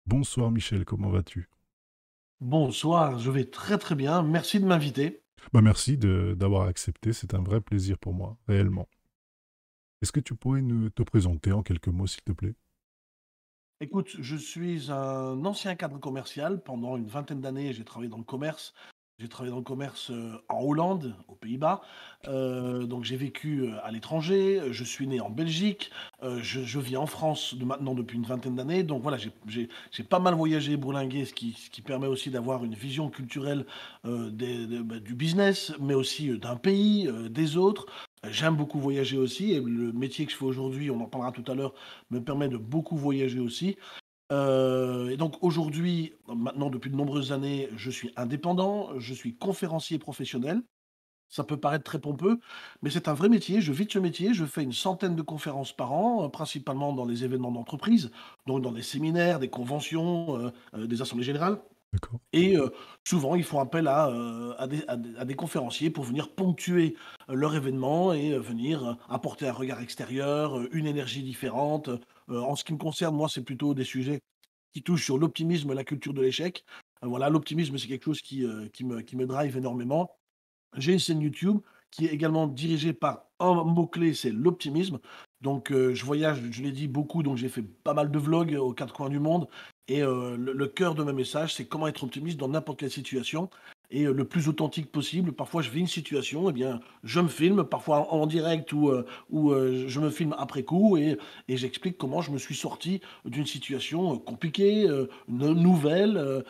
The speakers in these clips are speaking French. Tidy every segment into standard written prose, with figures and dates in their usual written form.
Bonsoir Michel, comment vas-tu? Bonsoir, je vais très très bien. Merci de m'inviter. Bah merci d'avoir accepté, c'est un vrai plaisir pour moi, réellement. Est-ce que tu pourrais te présenter en quelques mots, s'il te plaît? Écoute, je suis un ancien cadre commercial. Pendant une vingtaine d'années, j'ai travaillé dans le commerce. J'ai travaillé dans le commerce en Hollande, aux Pays-Bas. Donc j'ai vécu à l'étranger. Je suis né en Belgique. Je vis en France maintenant depuis une vingtaine d'années. Donc voilà, j'ai pas mal voyagé et bourlingué, ce qui permet aussi d'avoir une vision culturelle du business, mais aussi d'un pays, des autres. J'aime beaucoup voyager aussi et le métier que je fais aujourd'hui, on en parlera tout à l'heure, me permet de beaucoup voyager aussi. Et donc aujourd'hui, maintenant depuis de nombreuses années, je suis indépendant, je suis conférencier professionnel. Ça peut paraître très pompeux, mais c'est un vrai métier. Je vis de ce métier. Je fais une centaine de conférences par an, principalement dans les événements d'entreprise, donc dans des séminaires, des conventions, des assemblées générales. D'accord. Et souvent, ils font appel à des conférenciers pour venir ponctuer leur événement et venir apporter un regard extérieur, une énergie différente. En ce qui me concerne, moi, c'est plutôt des sujets qui touchent sur l'optimisme, la culture de l'échec. Voilà, l'optimisme, c'est quelque chose qui me drive énormément. J'ai une chaîne YouTube qui est également dirigée par un mot-clé, c'est l'optimisme. Donc, je voyage, je l'ai dit, beaucoup, donc j'ai fait pas mal de vlogs aux 4 coins du monde et le cœur de mes messages, c'est comment être optimiste dans n'importe quelle situation et le plus authentique possible. Parfois, je vis une situation, eh bien, je me filme, parfois en direct ou je me filme après coup et j'explique comment je me suis sorti d'une situation, compliquée, nouvelle,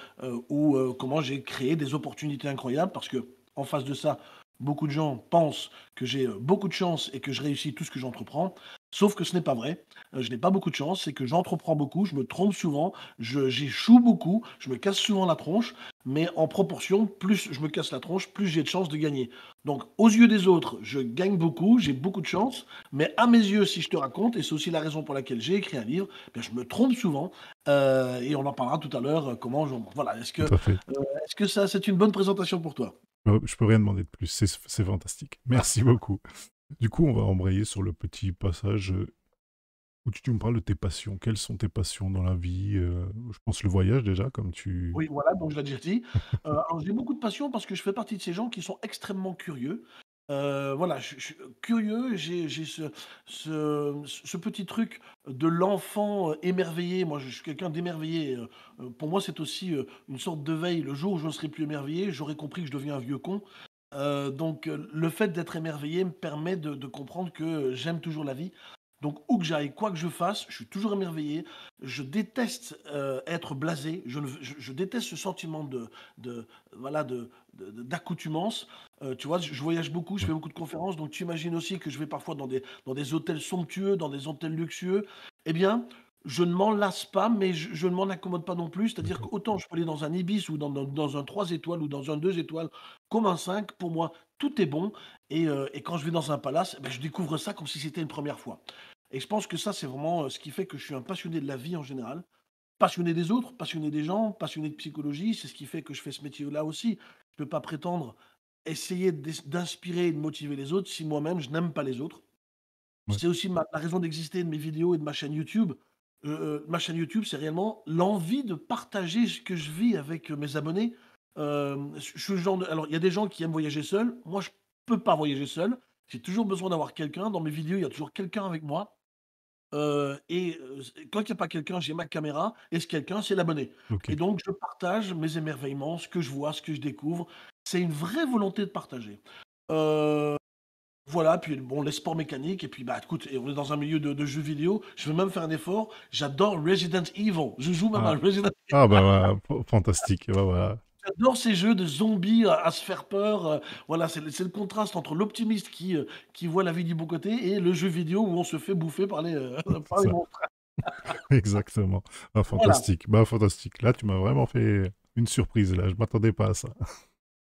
ou comment j'ai créé des opportunités incroyables parce que en face de ça, beaucoup de gens pensent que j'ai beaucoup de chance et que je réussis tout ce que j'entreprends. Sauf que ce n'est pas vrai. Je n'ai pas beaucoup de chance, c'est que j'entreprends beaucoup, je me trompe souvent, j'échoue beaucoup, je me casse souvent la tronche, mais en proportion, plus je me casse la tronche, plus j'ai de chances de gagner. Donc, aux yeux des autres, je gagne beaucoup, j'ai beaucoup de chance, mais à mes yeux, si je te raconte, et c'est aussi la raison pour laquelle j'ai écrit un livre, ben, je me trompe souvent, et on en parlera tout à l'heure, comment voilà. Tout à fait. Est-ce que ça, c'est une bonne présentation pour toi? Je peux rien demander de plus, c'est fantastique. Merci beaucoup. Du coup, on va embrayer sur le petit passage où tu me parles de tes passions. Quelles sont tes passions dans la vie? Je pense le voyage déjà, comme tu... Oui, voilà, donc je l'ai déjà dit. Alors j'ai beaucoup de passion parce que je fais partie de ces gens qui sont extrêmement curieux. Voilà, je suis curieux, j'ai ce petit truc de l'enfant, émerveillé. Moi, je suis quelqu'un d'émerveillé, pour moi, c'est aussi, une sorte de veille. Le jour où je ne serai plus émerveillé, j'aurai compris que je deviens un vieux con. Donc le fait d'être émerveillé me permet de comprendre que j'aime toujours la vie. Donc où que j'aille, quoi que je fasse, je suis toujours émerveillé. Je déteste, être blasé. Je déteste ce sentiment de voilà, d'accoutumance. Tu vois? Je voyage beaucoup, je Ouais. fais beaucoup de conférences, donc tu imagines aussi que je vais parfois dans des hôtels somptueux, dans des hôtels luxueux. Eh bien, je ne m'en lasse pas, mais je ne m'en accommode pas non plus. C'est-à-dire D'accord. qu'autant je peux aller dans un Ibis ou dans un 3 étoiles ou dans un 2 étoiles comme un 5, pour moi, tout est bon et quand je vais dans un palace, eh beh, je découvre ça comme si c'était une première fois et je pense que ça, c'est vraiment, ce qui fait que je suis un passionné de la vie en général, passionné des autres, passionné des gens, passionné de psychologie. C'est ce qui fait que je fais ce métier-là aussi. Je peux pas prétendre essayer d'inspirer et de motiver les autres si moi-même je n'aime pas les autres. Ouais. C'est aussi la raison d'exister de mes vidéos et de ma chaîne YouTube. Ma chaîne YouTube, c'est réellement l'envie de partager ce que je vis avec, mes abonnés. Je suis le genre de alors il y a des gens qui aiment voyager seuls. Moi, je peux pas voyager seul. J'ai toujours besoin d'avoir quelqu'un. Dans mes vidéos, il y a toujours quelqu'un avec moi, quand il y a pas quelqu'un, j'ai ma caméra et ce quelqu'un, c'est l'abonné Ok. et donc je partage mes émerveillements, ce que je vois, ce que je découvre. C'est une vraie volonté de partager. Heu voilà, puis bon, les sports mécaniques et puis, bah, écoute et on est dans un milieu de jeux vidéo, je vais même faire un effort, j'adore Resident Evil. Je joue même à Ah, Resident Evil. ah bah, voilà, fantastique. Bah, voilà. J'adore ces jeux de zombies à se faire peur, voilà, c'est le contraste entre l'optimiste qui voit la vie du bon côté et le jeu vidéo où on se fait bouffer par les, C'est par les ça. monstres. Exactement. Ah, Voilà. fantastique. Bah, fantastique. Là, tu m'as vraiment fait une surprise, là. Je m'attendais pas à ça.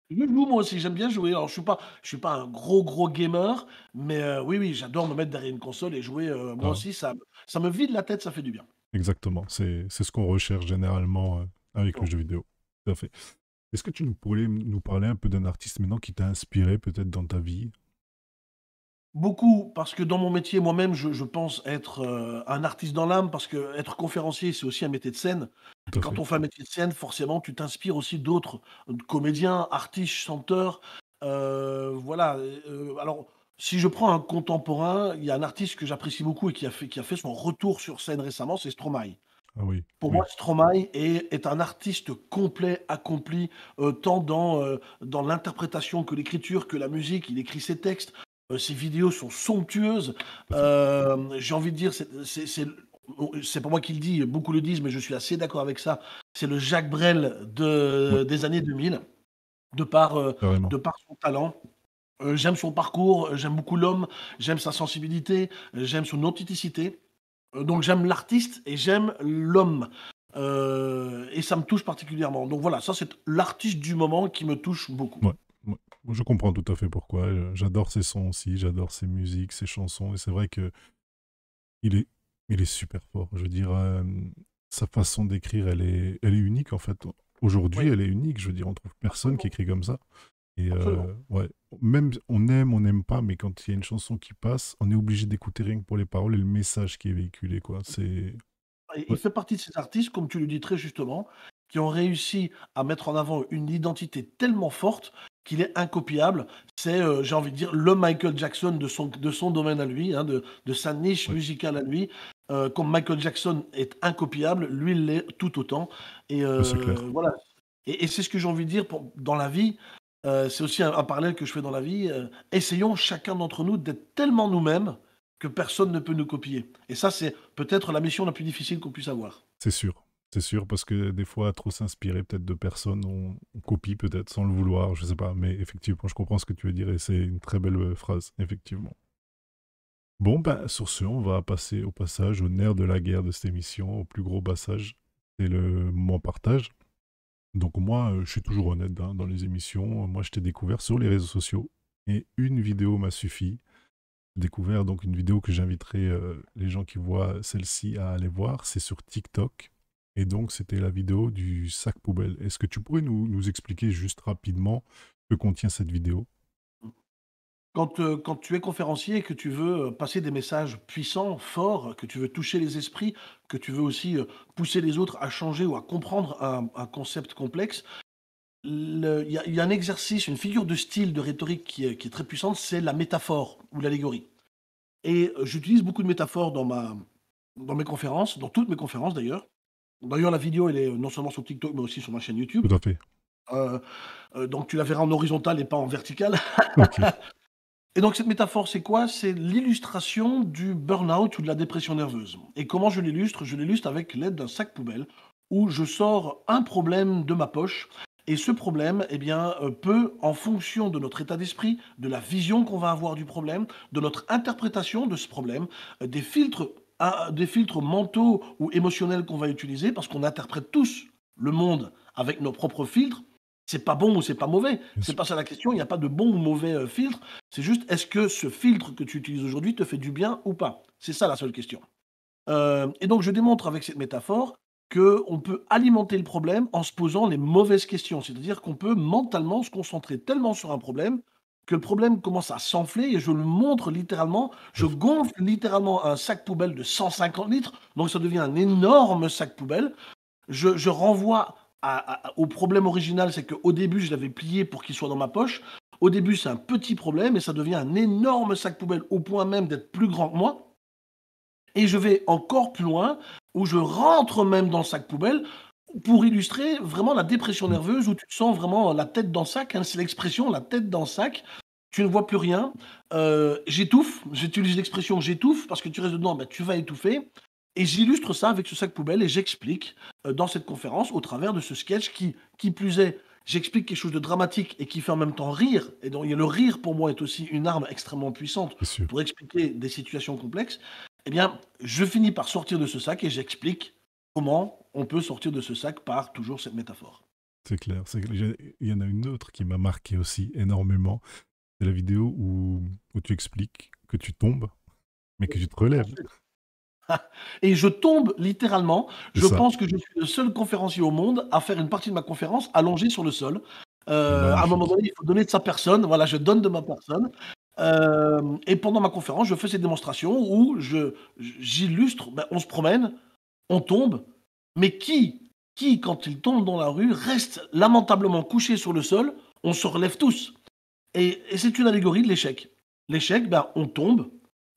Je joue moi aussi, j'aime bien jouer. Alors je suis pas un gros gamer, mais oui, oui, j'adore me mettre derrière une console et jouer, moi Ah, aussi ça me vide la tête, ça fait du bien. exactement. C'est ce qu'on recherche généralement avec le jeu vidéo. Tout à fait. Est-ce que tu pourrais nous parler un peu d'un artiste maintenant qui t'a inspiré peut-être dans ta vie? Beaucoup, parce que dans mon métier, moi-même, je pense être, un artiste dans l'âme, parce que être conférencier, c'est aussi un métier de scène. tout à Quand fait. on fait un métier de scène, forcément, tu t'inspires aussi d'autres, comédiens, artistes, chanteurs, voilà, alors si je prends un contemporain, il y a un artiste que j'apprécie beaucoup et qui a fait son retour sur scène récemment, c'est Stromae. Ah oui, Pour moi, oui, Stromae est un artiste complet, accompli, tant dans l'interprétation que l'écriture, que la musique. Il écrit ses textes, ses vidéos sont somptueuses. tout à fait. J'ai envie de dire, c'est pas moi qui le dis, beaucoup le disent, mais je suis assez d'accord avec ça. C'est le Jacques Brel Ouais, des années 2000, de par, heu, carrément. de par son talent. J'aime son parcours, j'aime beaucoup l'homme, j'aime sa sensibilité, j'aime son authenticité. Donc j'aime l'artiste et j'aime l'homme, et ça me touche particulièrement. Donc voilà, ça c'est l'artiste du moment qui me touche beaucoup. Ouais, ouais. Moi, je comprends tout à fait pourquoi. J'adore ses sons aussi, j'adore ses musiques, ses chansons. Et c'est vrai que il est, il est super fort. Je veux dire, sa façon d'écrire, elle est unique en fait. Aujourd'hui, Oui, elle est unique. Je veux dire, on trouve personne qui absolument, écrit comme ça. Et absolument. ouais, même on n'aime pas, mais quand il y a une chanson qui passe, on est obligé d'écouter rien que pour les paroles et le message qui est véhiculé, quoi. C'est Et il ouais, fait partie de ces artistes, comme tu le dis très justement, qui ont réussi à mettre en avant une identité tellement forte qu'il est incopiable. C'est, j'ai envie de dire, le Michael Jackson de son domaine à lui, hein, de sa niche ouais, musicale à lui. Comme Michael Jackson est incopiable, lui il l'est tout autant. Et ouais, c'est clair. voilà. Et c'est ce que j'ai envie de dire dans la vie. C'est aussi un parallèle que je fais dans la vie. Essayons chacun d'entre nous d'être tellement nous-mêmes que personne ne peut nous copier. Et ça, c'est peut-être la mission la plus difficile qu'on puisse avoir. C'est sûr. C'est sûr, parce que des fois, à trop s'inspirer peut-être de personnes, on copie peut-être sans le vouloir, je sais pas. Mais effectivement, je comprends ce que tu veux dire et c'est une très belle phrase, effectivement. Bon, ben, sur ce, on va passer au passage, au nerf de la guerre de cette émission, au plus gros passage. C'est le moment partage. Donc moi, je suis toujours honnête hein, dans les émissions. Moi, je t'ai découvert sur les réseaux sociaux et une vidéo m'a suffi. J'ai découvert donc une vidéo que j'inviterai les gens qui voient celle-ci à aller voir. C'est sur TikTok. Et donc, c'était la vidéo du sac poubelle. Est-ce que tu pourrais nous expliquer juste rapidement ce que contient cette vidéo? Quand tu es conférencier et que tu veux, passer des messages puissants, forts, que tu veux toucher les esprits, que tu veux aussi, pousser les autres à changer ou à comprendre un concept complexe, il y a un exercice, une figure de style, de rhétorique qui est très puissante, c'est la métaphore ou l'allégorie. Et j'utilise beaucoup de métaphores dans mes conférences, dans toutes mes conférences d'ailleurs. D'ailleurs, la vidéo, elle est non seulement sur TikTok, mais aussi sur ma chaîne YouTube. Tout à fait. Heu donc tu la verras en horizontal et pas en vertical. Ok. Et donc cette métaphore, c'est quoi? C'est l'illustration du burn-out ou de la dépression nerveuse. Et comment je l'illustre? Je l'illustre avec l'aide d'un sac poubelle où je sors un problème de ma poche et ce problème, eh bien, peut, en fonction de notre état d'esprit, de la vision qu'on va avoir du problème, de notre interprétation de ce problème, des filtres mentaux ou émotionnels qu'on va utiliser parce qu'on interprète tous le monde avec nos propres filtres. C'est pas bon ou c'est pas mauvais, Bien c'est sûr. pas ça la question, il n'y a pas de bon ou mauvais, filtre. C'est juste, est-ce que ce filtre que tu utilises aujourd'hui te fait du bien ou pas? C'est ça la seule question. Et donc je démontre avec cette métaphore qu'on peut alimenter le problème en se posant les mauvaises questions. C'est-à-dire qu'on peut mentalement se concentrer tellement sur un problème que le problème commence à s'enfler et je le montre littéralement. Tout Je à fait. gonfle littéralement un sac poubelle de 150 litres, donc ça devient un énorme sac poubelle. Je renvoie au problème original, c'est qu'au début, je l'avais plié pour qu'il soit dans ma poche. Au début, c'est un petit problème et ça devient un énorme sac poubelle au point même d'être plus grand que moi. Et je vais encore plus loin, où je rentre même dans le sac poubelle pour illustrer vraiment la dépression Mm. nerveuse où tu te sens vraiment la tête dans le sac, hein, c'est l'expression, la tête dans le sac. Tu ne vois plus rien. J'étouffe, j'utilise l'expression j'étouffe parce que tu restes dedans, bah, tu vas étouffer. Et j'illustre ça avec ce sac poubelle et j'explique dans cette conférence au travers de ce sketch qui plus est, j'explique quelque chose de dramatique et qui fait en même temps rire. Et donc le rire pour moi est aussi une arme extrêmement puissante C'est sûr. pour expliquer des situations complexes. Eh bien, je finis par sortir de ce sac et j'explique comment on peut sortir de ce sac par toujours cette métaphore. C'est clair. Il y en a une autre qui m'a marqué aussi énormément. C'est la vidéo où tu expliques que tu tombes, mais que tu te relèves. Ensuite et je tombe littéralement. C'est Je ça. pense que je suis le seul conférencier au monde à faire une partie de ma conférence allongé sur le sol. C'est À un moment magnifique. donné, il faut donner de sa personne. Voilà, je donne de ma personne. Et pendant ma conférence, je fais ces démonstrations où j'illustre, on se promène, on tombe, mais qui? qui, quand ils tombent dans la rue, restent lamentablement couchés sur le sol. On se relève tous. Et c'est une allégorie de l'échec. L'échec, ben, on tombe,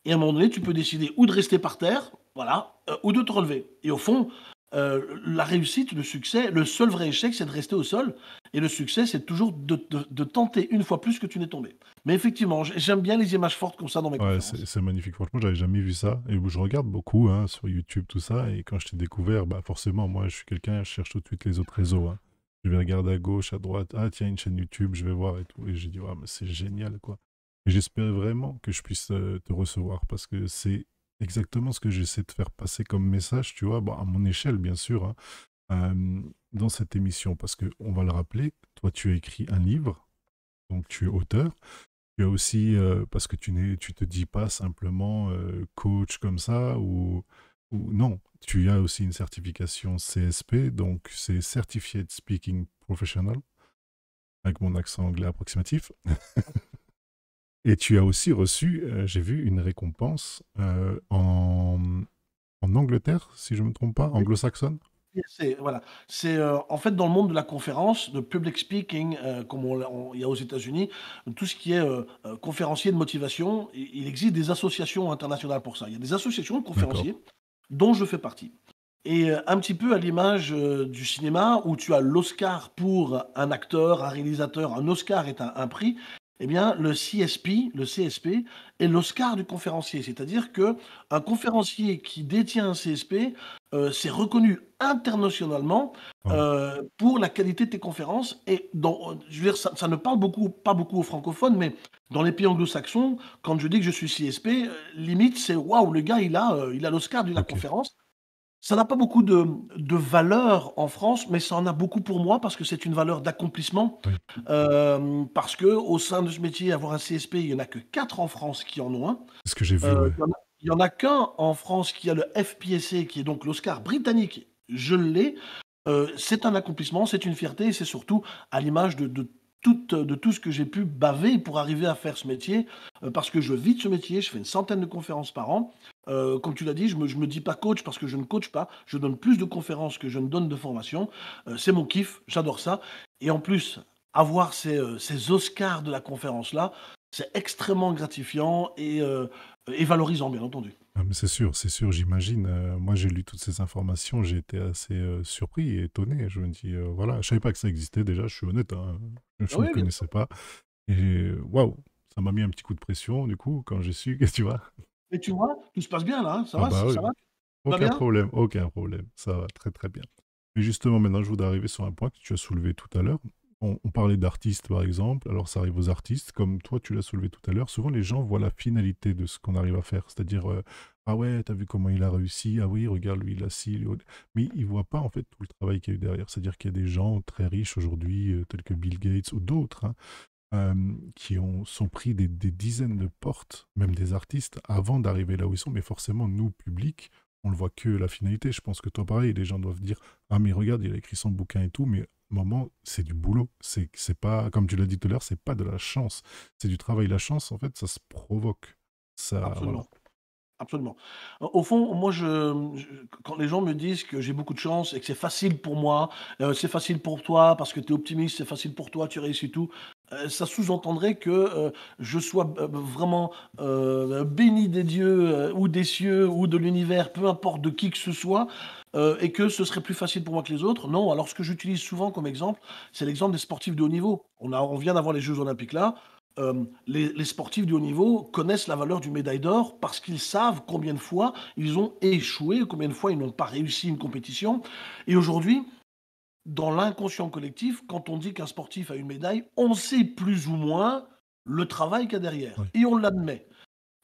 et à un moment donné, tu peux décider ou de rester par terre, voilà, ou de te relever. Et au fond, la réussite, le succès, le seul vrai échec, c'est de rester au sol. Et le succès, c'est toujours de tenter une fois plus que tu n'es tombé. Mais effectivement, j'aime bien les images fortes comme ça dans mes Ouais, conférences. c'est magnifique. Franchement, j'avais jamais vu ça. Et je regarde beaucoup hein, sur YouTube, tout ça. Et quand je t'ai découvert, bah forcément, moi, je suis quelqu'un, je cherche tout de suite les autres réseaux. Hein. Je vais regarder à gauche, à droite. Ah, tiens, une chaîne YouTube, je vais voir et tout. Et j'ai dit, ouais, mais c'est génial, quoi. Et j'espère vraiment que je puisse te recevoir parce que c'est exactement ce que j'essaie de faire passer comme message, tu vois, bon, à mon échelle, bien sûr, hein, dans cette émission. Parce que, on va le rappeler, toi, tu as écrit un livre, donc tu es auteur. Tu as aussi, parce que tu te dis pas simplement coach comme ça, ou non, tu as aussi une certification CSP, donc c'est Certified Speaking Professional, avec mon accent anglais approximatif. Et tu as aussi reçu, j'ai vu, une récompense en Angleterre, si je ne me trompe pas, anglo-saxonne. Voilà, c'est en fait dans le monde de la conférence, de public speaking, comme il y a aux États-Unis, tout ce qui est conférencier de motivation, il existe des associations internationales pour ça. Il y a des associations de D'accord. conférenciers dont je fais partie. Et un petit peu à l'image du cinéma où tu as l'Oscar pour un acteur, un réalisateur, un Oscar est un prix, eh bien le CSP est l'Oscar du conférencier. C'est-à-dire que un conférencier qui détient un CSP, c'est reconnu internationalement Wow. pour la qualité de tes conférences. Et je veux dire, ça ne parle pas beaucoup aux francophones, mais dans les pays anglo-saxons, quand je dis que je suis CSP, limite c'est waouh, le gars il a l'Oscar de la Ok. conférence. Ça n'a pas beaucoup de valeur en France, mais ça en a beaucoup pour moi parce que c'est une valeur d'accomplissement. Oui. Parce que au sein de ce métier, avoir un CSP, il y en a que 4 en France qui en ont un. C'est ce que j'ai vu, ouais. Il y en a qu'un en France qui a le FPSC, qui est donc l'Oscar britannique. Je l'ai. C'est un accomplissement, c'est une fierté, et c'est surtout à l'image de tout ce que j'ai pu baver pour arriver à faire ce métier, parce que je vis de ce métier, je fais une centaine de conférences par an. Comme tu l'as dit, je me dis pas coach parce que je ne coach pas, je donne plus de conférences que je ne donne de formation. C'est mon kiff, j'adore ça. Et en plus, avoir ces Oscars de la conférence-là, c'est extrêmement gratifiant et valorisant, bien entendu. Ah, mais c'est sûr, j'imagine. Moi, j'ai lu toutes ces informations, j'ai été assez surpris et étonné. Je me dis, voilà, je savais pas que ça existait déjà, je suis honnête, hein, je ne Oui, bien connaissais sûr. pas. Et waouh, ça m'a mis un petit coup de pression, du coup, quand j'ai su que tu vois. Mais tu vois, tout se passe bien là, hein, ça Ah va, bah oui, ça va? Tout va bien? aucun problème, ça va très très bien. Mais justement, maintenant, je voudrais arriver sur un point que tu as soulevé tout à l'heure. On parlait d'artistes, par exemple, alors ça arrive aux artistes, comme toi, tu l'as soulevé tout à l'heure. Souvent, les gens voient la finalité de ce qu'on arrive à faire, c'est-à-dire, ah ouais, t'as vu comment il a réussi, ah oui, regarde, lui, il a ci, lui, mais ils voient pas, en fait, tout le travail qu'il y a eu derrière. C'est-à-dire qu'il y a des gens très riches aujourd'hui, tels que Bill Gates ou d'autres, hein, qui sont pris des dizaines de portes, même des artistes, avant d'arriver là où ils sont. Mais forcément, nous, public, on le voit que la finalité. Je pense que toi, pareil, les gens doivent dire, ah mais regarde, il a écrit son bouquin et tout, mais moment, c'est du boulot. C'est pas, comme tu l'as dit tout à l'heure, c'est pas de la chance. C'est du travail. La chance, en fait, ça se provoque. Ça, voilà. Absolument. Absolument. Au fond, moi, quand les gens me disent que j'ai beaucoup de chance et que c'est facile pour moi, c'est facile pour toi parce que tu es optimiste, c'est facile pour toi, tu réussis tout, ça sous-entendrait que je sois vraiment béni des dieux ou des cieux ou de l'univers, peu importe de qui que ce soit, et que ce serait plus facile pour moi que les autres. Non, alors ce que j'utilise souvent comme exemple, c'est l'exemple des sportifs de haut niveau. On vient d'avoir les Jeux Olympiques là. Les sportifs de haut niveau connaissent la valeur du médaille d'or parce qu'ils savent combien de fois ils ont échoué, combien de fois ils n'ont pas réussi une compétition. Et aujourd'hui, dans l'inconscient collectif, quand on dit qu'un sportif a une médaille, on sait plus ou moins le travail qu'il y a derrière. Ouais. Et on l'admet.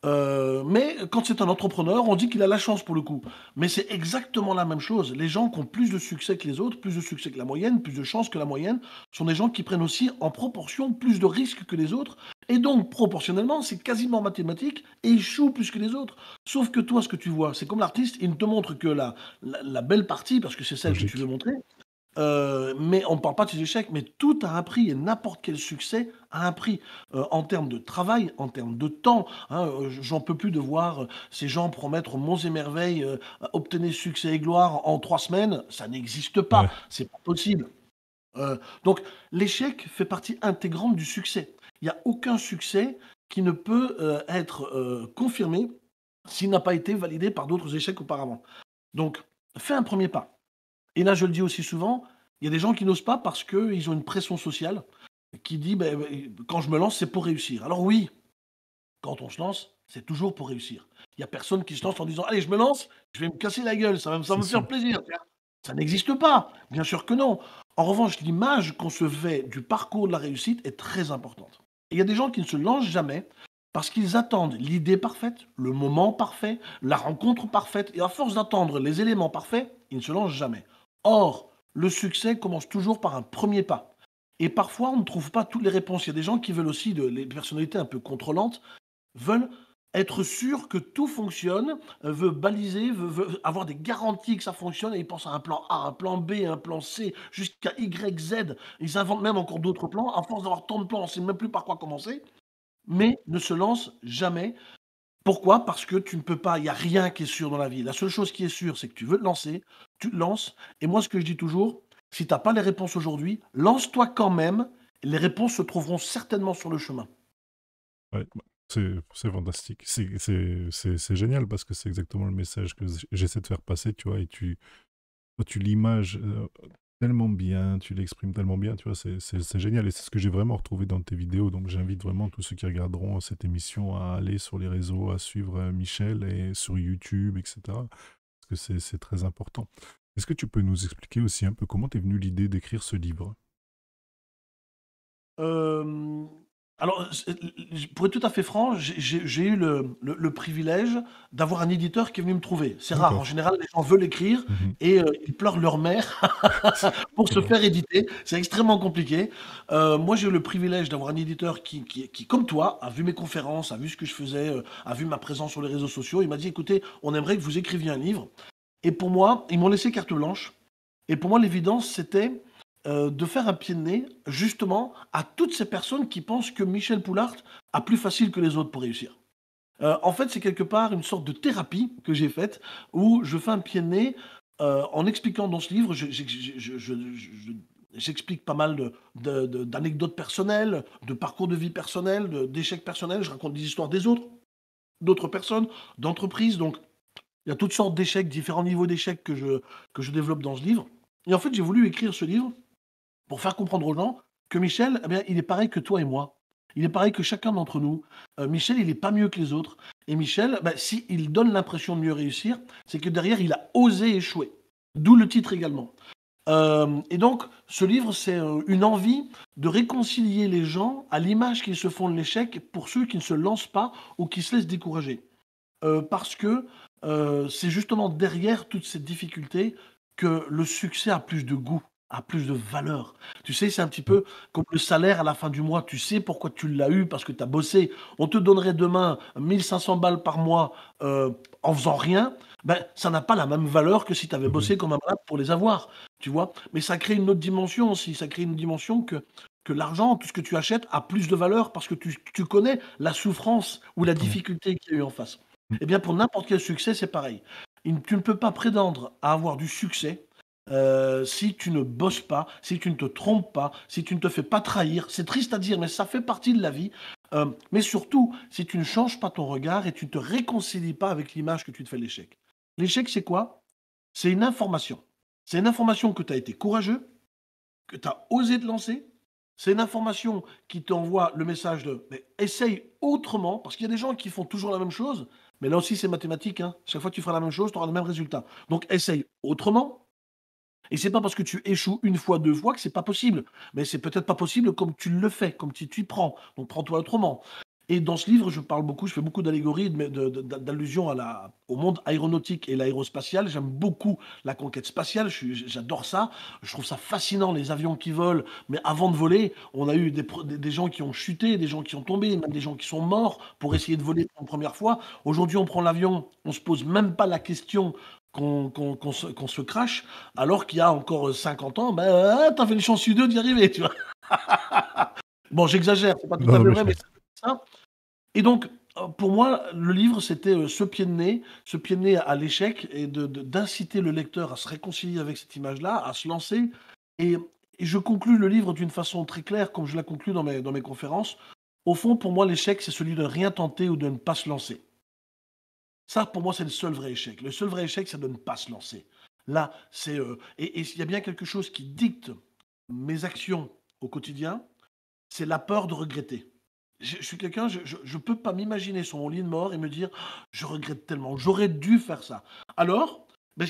Mais quand c'est un entrepreneur, on dit qu'il a la chance pour le coup. Mais c'est exactement la même chose. Les gens qui ont plus de succès que les autres, plus de succès que la moyenne, plus de chance que la moyenne, sont des gens qui prennent aussi en proportion plus de risques que les autres. Et donc, proportionnellement, c'est quasiment mathématique, et échouent plus que les autres. Sauf que toi, ce que tu vois, c'est comme l'artiste, il ne te montre que la belle partie, parce que c'est celle que tu veux Logique. montrer. Mais on ne parle pas de ces échecs, mais tout a un prix et n'importe quel succès a un prix, en termes de travail, en termes de temps, hein, j'en peux plus de voir, ces gens promettre monts et merveilles, obtenez succès et gloire en 3 semaines, ça n'existe pas, Ouais, c'est pas possible. Donc l'échec fait partie intégrante du succès. Il y a aucun succès qui ne peut, être, confirmé s'il n'a pas été validé par d'autres échecs auparavant. Donc fais un premier pas. Et là, je le dis aussi souvent, il y a des gens qui n'osent pas parce qu'ils ont une pression sociale qui dit: «Beh, quand je me lance, c'est pour réussir». Alors oui, quand on se lance, c'est toujours pour réussir. Il y a personne qui se lance en disant: «Allez, je me lance, je vais me casser la gueule, ça va c'est me faire sûr. plaisir, tiens». Ça n'existe pas, bien sûr que non. En revanche, l'image qu'on se fait du parcours de la réussite est très importante. Et il y a des gens qui ne se lancent jamais parce qu'ils attendent l'idée parfaite, le moment parfait, la rencontre parfaite et à force d'attendre les éléments parfaits, ils ne se lancent jamais. Or, le succès commence toujours par un premier pas. Et parfois, on ne trouve pas toutes les réponses. Il y a des gens qui veulent aussi, les personnalités un peu contrôlantes, veulent être sûrs que tout fonctionne, veut baliser, veut avoir des garanties que ça fonctionne et ils pensent à un plan A, un plan B, un plan C, jusqu'à Y, Z. Ils inventent même encore d'autres plans. À force d'avoir tant de plans, on ne sait même plus par quoi commencer, mais ne se lancent jamais. Pourquoi? Parce que tu ne peux pas, il y a rien qui est sûr dans la vie. La seule chose qui est sûre, c'est que tu veux te lancer, tu te lances et moi ce que je dis toujours, si tu as pas les réponses aujourd'hui, lance-toi quand même, les réponses se trouveront certainement sur le chemin. Ouais, bah, c'est fantastique. C'est génial parce que c'est exactement le message que j'essaie de faire passer, tu vois, et toi, tu l'images tellement bien, tu l'exprimes tellement bien, tu vois, c'est génial. Et c'est ce que j'ai vraiment retrouvé dans tes vidéos. Donc j'invite vraiment tous ceux qui regarderont cette émission à aller sur les réseaux, à suivre Michel et sur YouTube, etc. Parce que c'est très important. Est-ce que tu peux nous expliquer aussi un peu comment t'es venue l'idée d'écrire ce livre? Hem, alors, pour être tout à fait franc, j'ai eu le privilège d'avoir un éditeur qui est venu me trouver. C'est rare, en D'accord. général, les gens veulent écrire Mhm. et ils pleurent leur mère pour se Voilà. faire éditer. C'est extrêmement compliqué. Moi, j'ai eu le privilège d'avoir un éditeur qui, comme toi, a vu mes conférences, a vu ce que je faisais, a vu ma présence sur les réseaux sociaux. Il m'a dit: «Écoutez, on aimerait que vous écriviez un livre». Et pour moi, ils m'ont laissé carte blanche. Et pour moi, l'évidence, c'était de faire un pied de nez, justement, à toutes ces personnes qui pensent que Michel Poulart a plus facile que les autres pour réussir. En fait, c'est quelque part une sorte de thérapie que j'ai faite, où je fais un pied de nez en expliquant dans ce livre, j'explique pas mal d'anecdotes personnelles, de parcours de vie personnels, d'échecs personnels. Je raconte des histoires des autres, d'autres personnes, d'entreprises. Donc, il y a toutes sortes d'échecs, différents niveaux d'échecs que je développe dans ce livre. Et en fait, j'ai voulu écrire ce livre pour faire comprendre aux gens que Michel, eh bien, il est pareil que toi et moi. Il est pareil que chacun d'entre nous. Michel, il n'est pas mieux que les autres. Et Michel, bah, s'il donne l'impression de mieux réussir, c'est que derrière, il a osé échouer. D'où le titre également. Et donc, ce livre, c'est une envie de réconcilier les gens à l'image qu'ils se font de l'échec pour ceux qui ne se lancent pas ou qui se laissent décourager. Parce que, c'est justement derrière toutes ces difficultés que le succès a plus de goût, a plus de valeur. Tu sais, c'est un petit Ouais. peu comme le salaire à la fin du mois. Tu sais pourquoi tu l'as eu, parce que tu as bossé. On te donnerait demain 1 500 balles par mois, en faisant rien, ben, ça n'a pas la même valeur que si tu avais Ah oui. bossé comme un malade pour les avoir, tu vois? Mais ça crée une autre dimension aussi, ça crée une dimension que l'argent, tout ce que tu achètes a plus de valeur parce que tu connais la souffrance ou la Exactement. difficulté qu'il y a eu en face. Mm. Eh bien, pour n'importe quel succès, c'est pareil. Tu ne peux pas prétendre à avoir du succès si tu ne bosses pas, si tu ne te trompes pas, si tu ne te fais pas trahir. C'est triste à dire, mais ça fait partie de la vie. Mais surtout, si tu ne changes pas ton regard et tu ne te réconcilies pas avec l'image que tu te fais de l'échec. L'échec, c'est quoi? C'est une information. C'est une information que tu as été courageux, que tu as osé te lancer. C'est une information qui t'envoie le message de mais essaye autrement, parce qu'il y a des gens qui font toujours la même chose, mais là aussi c'est mathématique, hein. Chaque fois que tu feras la même chose, tu auras le même résultat. Donc essaye autrement, et c'est pas parce que tu échoues une fois, 2 fois que c'est pas possible. Mais c'est peut-être pas possible comme tu le fais, comme tu y prends. Donc prends-toi autrement. Et dans ce livre, je parle beaucoup, je fais beaucoup d'allégories, d'allusions au monde aéronautique et l'aérospatial. J'aime beaucoup la conquête spatiale, j'adore ça. Je trouve ça fascinant, les avions qui volent. Mais avant de voler, on a eu des gens qui ont chuté, des gens qui ont tombé, même des gens qui sont morts pour Oui. essayer de voler pour une première fois. Aujourd'hui, on prend l'avion, on se pose même pas la question qu'on se crache, alors qu'il y a encore 50 ans, ben, tu avais une chance sur deux d'y arriver, tu vois. Bon, j'exagère, c'est pas tout à Non, fait mais vrai, mais c'est ça. Et donc, pour moi, le livre, c'était ce pied de nez à l'échec et d'inciter le lecteur à se réconcilier avec cette image-là, à se lancer. Et, et je conclus le livre d'une façon très claire, comme je la conclus dans mes conférences. Au fond, pour moi, l'échec, c'est celui de ne rien tenter ou de ne pas se lancer. Ça, pour moi, c'est le seul vrai échec. Le seul vrai échec, c'est de ne pas se lancer. Là, et s'il y a bien quelque chose qui dicte mes actions au quotidien, c'est la peur de regretter. Je suis quelqu'un, je peux pas m'imaginer sur mon lit de mort et me dire: «Je regrette tellement, j'aurais dû faire ça». Alors,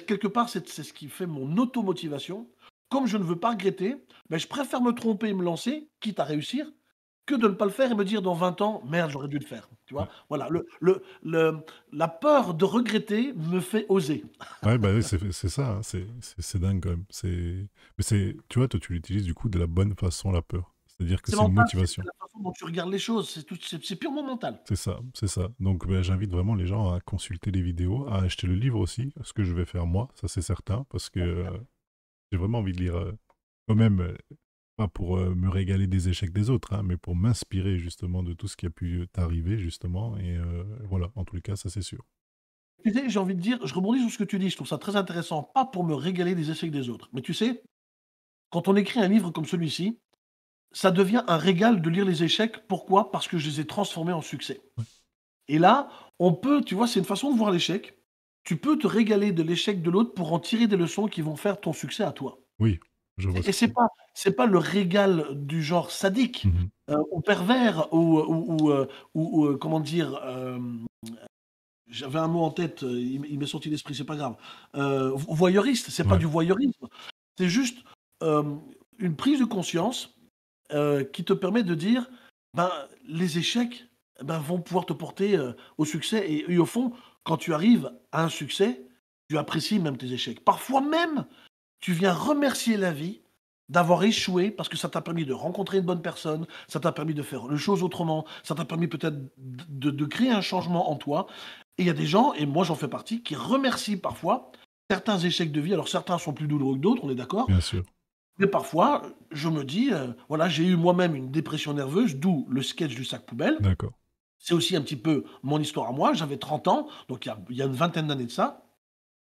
quelque part, c'est ce qui fait mon automotivation. Comme je ne veux pas regretter, je préfère me tromper et me lancer, quitte à réussir, que de ne pas le faire et me dire dans 20 ans: «Merde, j'aurais dû le faire». Tu vois? ouais. Voilà, la peur de regretter me fait oser. Ouais, bah oui, c'est ça, hein, c'est dingue quand même. Mais tu vois, toi, tu l'utilises du coup de la bonne façon, la peur. C'est-à-dire que C'est c'est une mental, c'est motivation. la façon dont tu regardes les choses, c'est purement mental. C'est ça, c'est ça. Donc, ben, j'invite vraiment les gens à consulter les vidéos, à acheter le livre aussi, ce que je vais faire moi, ça c'est certain, parce que j'ai vraiment envie de lire quand même, pas pour me régaler des échecs des autres, hein, mais pour m'inspirer justement de tout ce qui a pu t'arriver, justement. Et voilà, en tous les cas, ça c'est sûr. Tu sais, j'ai envie de dire, je rebondis sur ce que tu dis, je trouve ça très intéressant, pas pour me régaler des échecs des autres. Mais tu sais, quand on écrit un livre comme celui-ci, ça devient un régal de lire les échecs. Pourquoi? Parce que je les ai transformés en succès. Ouais. Et là, on peut, tu vois, c'est une façon de voir l'échec. Tu peux te régaler de l'échec de l'autre pour en tirer des leçons qui vont faire ton succès à toi. Oui, je vois ce Et que c'est. c'est pas le régal du genre sadique, Mhm. ou pervers comment dire, j'avais un mot en tête, il m'est sorti d'esprit, c'est pas grave. Voyeuriste, c'est pas Ouais, du voyeurisme. C'est juste, une prise de conscience, qui te permet de dire: «Ben, les échecs, vont pouvoir te porter, au succès» et au fond, quand tu arrives à un succès, tu apprécies même tes échecs. Parfois même, tu viens remercier la vie d'avoir échoué parce que ça t'a permis de rencontrer une bonne personne, ça t'a permis de faire les choses autrement, ça t'a permis peut-être de créer un changement en toi. Et il y a des gens, et moi j'en fais partie, qui remercient parfois certains échecs de vie. Alors certains sont plus douloureux que d'autres, on est d'accord, bien sûr. mais parfois je me dis, voilà, j'ai eu moi-même une dépression nerveuse, d'où le sketch du sac poubelle. D'accord. C'est aussi un petit peu mon histoire à moi. J'avais 30 ans, donc il y a une vingtaine d'années de ça.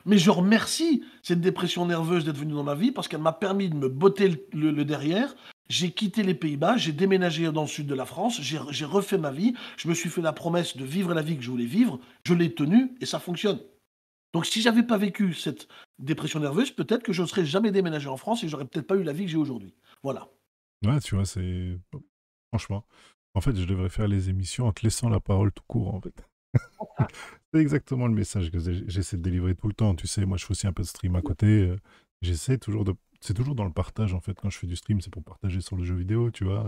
Mais je remercie cette dépression nerveuse d'être venue dans ma vie parce qu'elle m'a permis de me botter le derrière. J'ai quitté les Pays-Bas, j'ai déménagé dans le sud de la France, j'ai refait ma vie, je me suis fait la promesse de vivre la vie que je voulais vivre, je l'ai tenue et ça fonctionne. Donc si j'avais pas vécu cette dépression nerveuse, peut-être que je ne serais jamais déménagé en France et j'aurais peut-être pas eu la vie que j'ai aujourd'hui. Voilà. Ouais, tu vois, franchement, en fait, je devrais faire les émissions en te laissant la parole tout court, en fait. C'est exactement le message que j'essaie de délivrer tout le temps. Tu sais, moi, je fais aussi un peu de stream à côté. J'essaie toujours de. C'est toujours dans le partage, en fait. Quand je fais du stream, c'est pour partager sur le jeu vidéo, tu vois.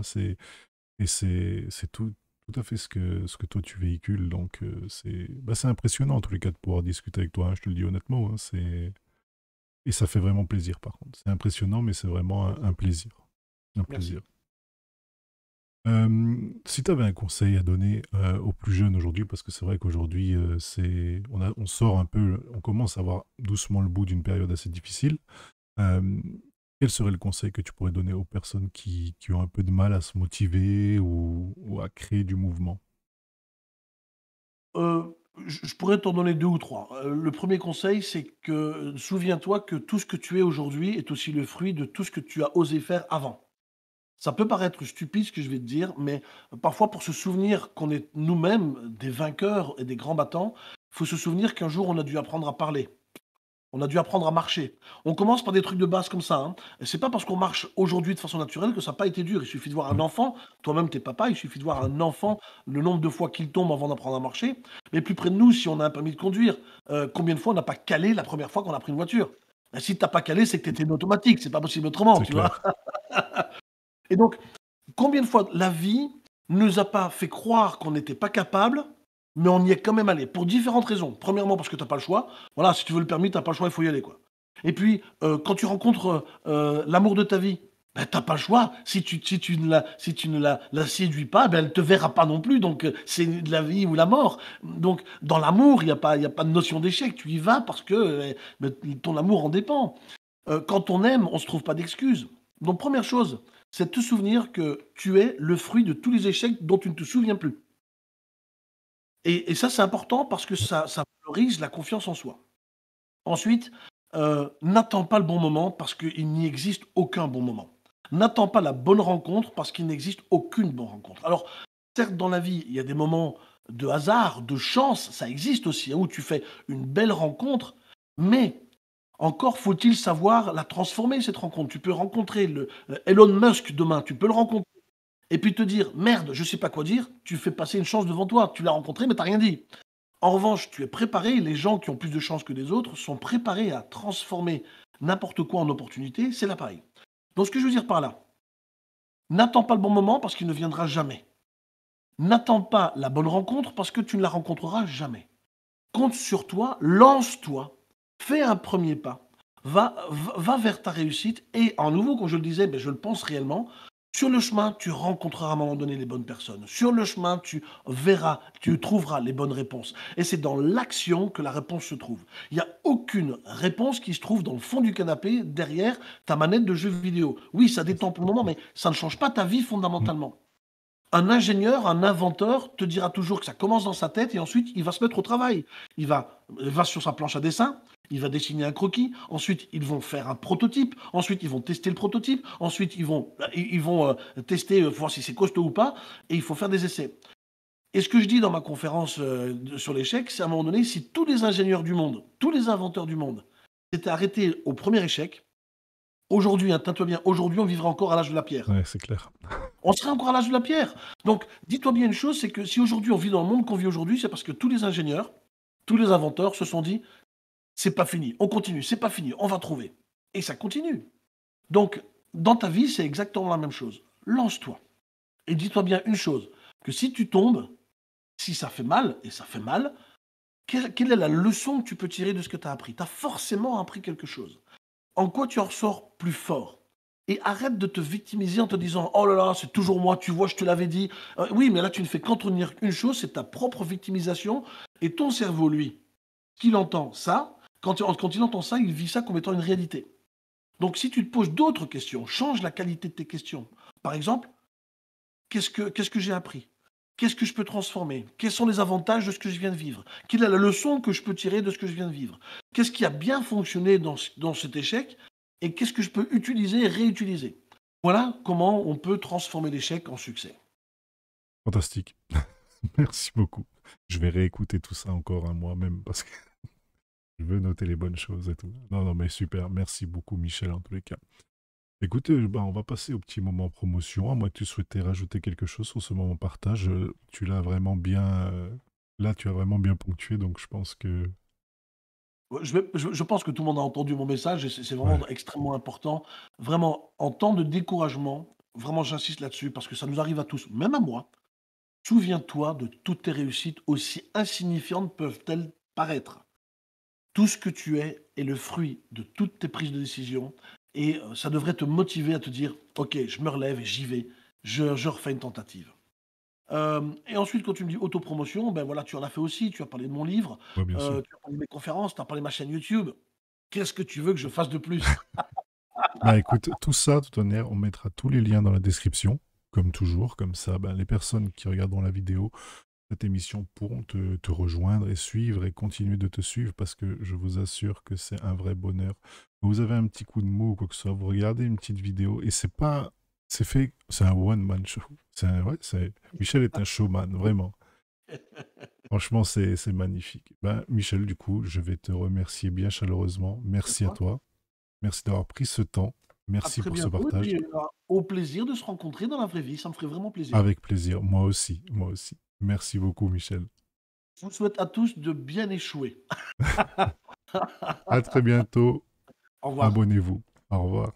Et c'est tout à fait ce que toi, tu véhicules. Donc, c'est impressionnant, en tous les cas, de pouvoir discuter avec toi, hein, je te le dis honnêtement. Hein, et ça fait vraiment plaisir, par contre. C'est impressionnant, mais c'est vraiment un plaisir. Un Merci. plaisir. Si tu avais un conseil à donner aux plus jeunes aujourd'hui, parce que c'est vrai qu'aujourd'hui, on sort un peu, on commence à avoir doucement le bout d'une période assez difficile. euh, Quel serait le conseil que tu pourrais donner aux personnes qui ont un peu de mal à se motiver ou à créer du mouvement? Je pourrais t'en donner 2 ou 3. Le premier conseil, c'est que souviens-toi que tout ce que tu es aujourd'hui est aussi le fruit de tout ce que tu as osé faire avant. Ça peut paraître stupide ce que je vais te dire, mais parfois pour se souvenir qu'on est nous-mêmes des vainqueurs et des grands battants, il faut se souvenir qu'un jour on a dû apprendre à parler. On a dû apprendre à marcher. On commence par des trucs de base comme ça, hein. Et c'est pas parce qu'on marche aujourd'hui de façon naturelle que ça n'a pas été dur. Il suffit de voir un Ouais, enfant, toi-même t'es papa, il suffit de voir un enfant, le nombre de fois qu'il tombe avant d'apprendre à marcher. Mais plus près de nous, si on a un permis de conduire, combien de fois on n'a pas calé la première fois qu'on a pris une voiture? Si t'as pas calé, c'est que tu étais une automatique, c'est pas possible autrement, c'est tu vois? clair. Et donc, combien de fois la vie nous a pas fait croire qu'on n'était pas capable, mais on y est quand même allé, pour différentes raisons. Premièrement, parce que tu as pas le choix. Voilà, si tu veux le permis, tu as pas le choix, il faut y aller, quoi. Et puis, quand tu rencontres, l'amour de ta vie, Ben, t'as pas le choix. Si tu ne la séduis pas, ben, elle te verra pas non plus. Donc, c'est de la vie ou la mort. Donc, dans l'amour, il y a pas de notion d'échec. Tu y vas parce que ben, ton amour en dépend. Quand on aime, on se trouve pas d'excuses. Donc, première chose, c'est de te souvenir que tu es le fruit de tous les échecs dont tu ne te souviens plus. Et ça, c'est important parce que ça valorise la confiance en soi. Ensuite, n'attends pas le bon moment parce qu'il n'y existe aucun bon moment. N'attends pas la bonne rencontre parce qu'il n'existe aucune bonne rencontre. Alors, certes, dans la vie, il y a des moments de hasard, de chance, ça existe aussi, hein, où tu fais une belle rencontre, mais encore faut-il savoir la transformer, cette rencontre. Tu peux rencontrer Elon Musk demain, tu peux le rencontrer, et puis te dire, merde, je sais pas quoi dire, tu fais passer une chance devant toi. Tu l'as rencontré, mais t'as rien dit. En revanche, tu es préparé, les gens qui ont plus de chance que les autres sont préparés à transformer n'importe quoi en opportunité, c'est là pareil. Donc ce que je veux dire par là, n'attends pas le bon moment parce qu'il ne viendra jamais. N'attends pas la bonne rencontre parce que tu ne la rencontreras jamais. Compte sur toi, lance-toi, fais un premier pas, va vers ta réussite et en nouveau, comme je le disais, je le pense réellement, sur le chemin, tu rencontreras à un moment donné les bonnes personnes. Sur le chemin, tu verras, tu trouveras les bonnes réponses. Et c'est dans l'action que la réponse se trouve. Il n'y a aucune réponse qui se trouve dans le fond du canapé, derrière ta manette de jeu vidéo. Oui, ça détend pour le moment, mais ça ne change pas ta vie Mm. fondamentalement. Un ingénieur, un inventeur te dira toujours que ça commence dans sa tête et ensuite il va se mettre au travail. Il va sur sa planche à dessin, il va dessiner un croquis, ensuite ils vont faire un prototype, ensuite ils vont tester le prototype, ensuite ils vont tester, voir si c'est costaud ou pas, et il faut faire des essais. Et ce que je dis dans ma conférence sur l'échec, c'est à un moment donné, si tous les ingénieurs du monde, tous les inventeurs du monde s'étaient arrêtés au premier échec, aujourd'hui, hein, tiens-toi bien, aujourd'hui on vivrait encore à l'âge de la pierre. Ouais, c'est clair. On serait encore à l'âge de la pierre. Donc, dis-toi bien une chose, c'est que si aujourd'hui on vit dans le monde qu'on vit aujourd'hui, c'est parce que tous les ingénieurs, tous les inventeurs se sont dit, c'est pas fini, on continue, c'est pas fini, on va trouver. Et ça continue. Donc, dans ta vie, c'est exactement la même chose. Lance-toi. Et dis-toi bien une chose, que si tu tombes, si ça fait mal, et ça fait mal, quelle est la leçon que tu peux tirer de ce que tu as appris? Tu as forcément appris quelque chose. En quoi tu en ressors plus fort? Et arrête de te victimiser en te disant: «Oh là là, c'est toujours moi, tu vois, je te l'avais dit». Oui, mais là, tu ne fais qu'entretenir une chose, c'est ta propre victimisation et ton cerveau, lui, qu'il entend ça, quand il entend ça, il vit ça comme étant une réalité. Donc si tu te poses d'autres questions, change la qualité de tes questions. Par exemple: «Qu'est-ce que j'ai appris? Qu'est-ce que je peux transformer? Quels sont les avantages de ce que je viens de vivre? Quelle est la leçon que je peux tirer de ce que je viens de vivre? Qu'est-ce qui a bien fonctionné dans cet échec et qu'est-ce que je peux utiliser et réutiliser?» Voilà comment on peut transformer l'échec en succès. Fantastique. Merci beaucoup. Je vais réécouter tout ça encore un mois même parce que je veux noter les bonnes choses et tout. Non, non, mais super. Merci beaucoup, Michel, en tous les cas. Écoutez, on va passer au petit moment promotion. À moins que tu souhaitais rajouter quelque chose sur ce moment partage. Tu l'as vraiment bien. Là, tu as vraiment bien ponctué, donc je pense que. Ouais, je pense que tout le monde a entendu mon message et c'est Ouais, vraiment extrêmement important. Vraiment, en temps de découragement, vraiment j'insiste là-dessus parce que ça nous arrive à tous, même à moi. Souviens-toi de toutes tes réussites, aussi insignifiantes peuvent-elles paraître. Tout ce que tu es est le fruit de toutes tes prises de décision et ça devrait te motiver à te dire: «OK, je me relève et j'y vais, je refais une tentative». Et ensuite, quand tu me dis autopromotion, ben voilà, tu en as fait aussi. Tu as parlé de mon livre, ouais, bien sûr. tu as parlé de mes conférences, tu as parlé de ma chaîne YouTube. Qu'est-ce que tu veux que je fasse de plus? Bah écoute, tout ça, tout honneur, on mettra tous les liens dans la description, comme toujours. Comme ça, bah, les personnes qui regarderont la vidéo, cette émission pourront te rejoindre et suivre et continuer de te suivre parce que je vous assure que c'est un vrai bonheur. Vous avez un petit coup de mou ou quoi que ce soit, vous regardez une petite vidéo et c'est pas. C'est fait. C'est un one-man show. Ouais, Michel est un showman, vraiment. Franchement, c'est magnifique. Ben, Michel, du coup, je vais te remercier bien chaleureusement. C'est Merci à moi. toi. Merci d'avoir pris ce temps. À Merci très pour ce bientôt et partage. puis, au plaisir de se rencontrer dans la vraie vie, ça me ferait vraiment plaisir. Avec plaisir. Moi aussi. Moi aussi. Merci beaucoup, Michel. Je vous souhaite à tous de bien échouer. À très bientôt. Au revoir. Abonnez-vous. Au revoir.